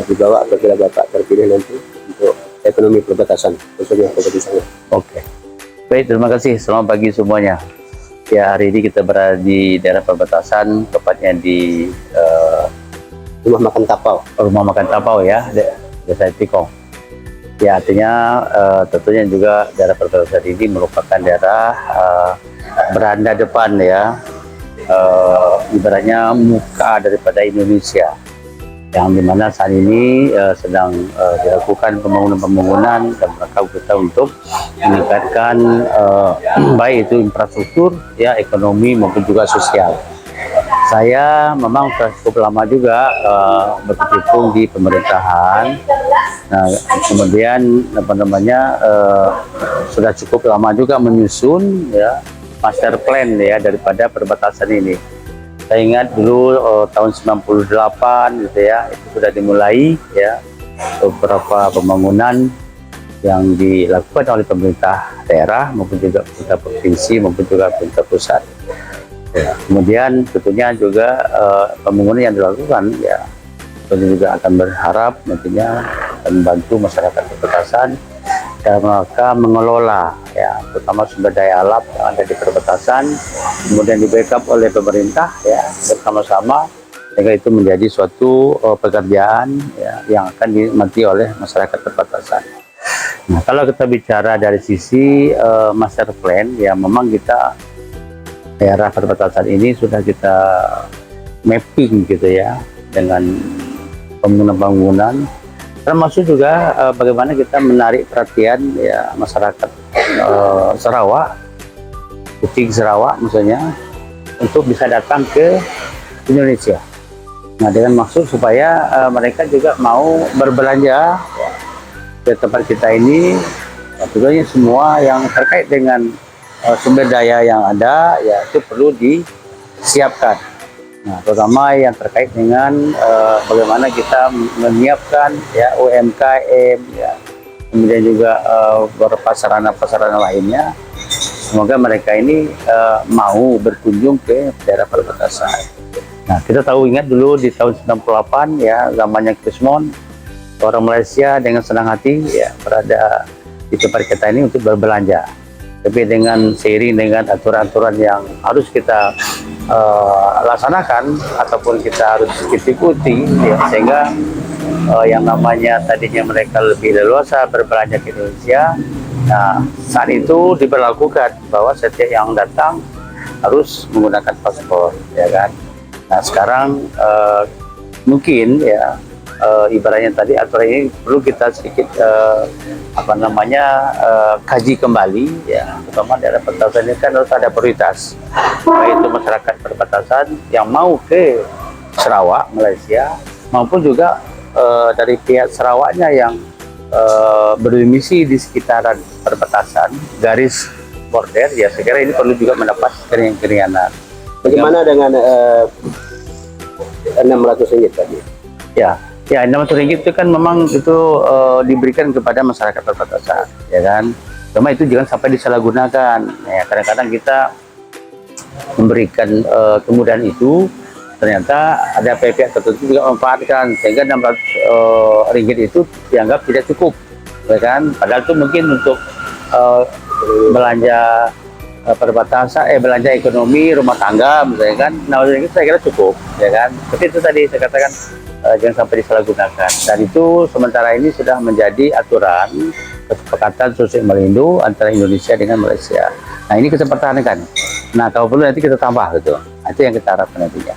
dibawa apabila Bapak terpilih nanti untuk ekonomi perbatasan, khususnya perbatasan. Oke. Baik, terima kasih. Selamat pagi semuanya. Ya, hari ini kita berada di daerah perbatasan, tepatnya di Rumah makan Tapau. rumah makan Tapau ya, Desa Tikong. Ya, artinya tentunya juga daerah perbatasan ini merupakan daerah beranda depan ya, ibaratnya muka daripada Indonesia, yang dimana saat ini sedang dilakukan pembangunan dan rangka kita untuk meningkatkan baik itu infrastruktur ya, ekonomi maupun juga sosial. Saya memang sudah cukup lama juga berkecimpung di pemerintahan. Nah, kemudian apa namanya sudah cukup lama juga menyusun ya master plan ya daripada perbatasan ini. Saya ingat dulu tahun 98 gitu ya, itu sudah dimulai ya beberapa pembangunan yang dilakukan oleh pemerintah daerah maupun juga pemerintah provinsi maupun juga pemerintah pusat. Ya, kemudian tentunya juga pembangunan yang dilakukan ya tentu juga akan berharap nantinya akan membantu masyarakat perbatasan dalam rangka mengelola ya terutama sumber daya alam yang ada di perbatasan, kemudian di backup oleh pemerintah ya bersama-sama, sehingga itu menjadi suatu pekerjaan ya, yang akan dinikmati oleh masyarakat perbatasan. Nah, kalau kita bicara dari sisi master plan ya, memang kita daerah perbatasan ini sudah kita mapping gitu ya dengan pembangunan, termasuk juga bagaimana kita menarik perhatian ya masyarakat Sarawak, kucing Sarawak misalnya, untuk bisa datang ke Indonesia. Nah, dengan maksud supaya mereka juga mau berbelanja ke tempat kita ini, tentunya semua yang terkait dengan sumber daya yang ada ya itu perlu disiapkan. Nah, terutama yang terkait dengan bagaimana kita menyiapkan ya UMKM ya, kemudian juga beberapa sarana-prasarana lainnya, semoga mereka ini mau berkunjung ke daerah perbatasan. Nah, kita tahu, ingat dulu di tahun 98 ya, zamannya Krismon, orang Malaysia dengan senang hati ya berada di tempat kita ini untuk berbelanja. Tapi dengan seiring dengan aturan-aturan yang harus kita laksanakan ataupun kita harus ikuti ya, sehingga yang namanya tadinya mereka lebih leluasa berbelanja ke Indonesia. Nah, saat itu diberlakukan bahwa setiap yang datang harus menggunakan paspor ya kan. Nah, sekarang mungkin ya ibaratnya tadi aturan ini perlu kita sedikit kaji kembali ya, terutama daerah perbatasan ini kan harus ada prioritas, baik itu masyarakat perbatasan yang mau ke Sarawak, Malaysia, maupun juga dari pihak Sarawaknya yang berdomisili di sekitaran perbatasan garis border ya, saya kira ini perlu juga mendapat keringanan. Bagaimana dengan 600 ringgit tadi? Ya, 600 ringgit itu kan memang itu diberikan kepada masyarakat perbatasan, ya kan. Cuma itu jangan sampai disalahgunakan. Ya, kadang-kadang kita memberikan kemudahan itu, ternyata ada pihak tertentu juga memanfaatkan, sehingga 600 ringgit itu dianggap tidak cukup, ya kan. Padahal itu mungkin untuk belanja perbatasan, belanja ekonomi rumah tangga misalnya kan, 600 ringgit saya kira cukup, ya kan. Tapi itu tadi saya katakan, jangan sampai disalahgunakan, dan itu sementara ini sudah menjadi aturan kesepakatan sosial melindo antara Indonesia dengan Malaysia. Nah, ini kita pertahankan. Nah, kalau perlu nanti kita tambah gitu. Itu yang kita harapkan nantinya.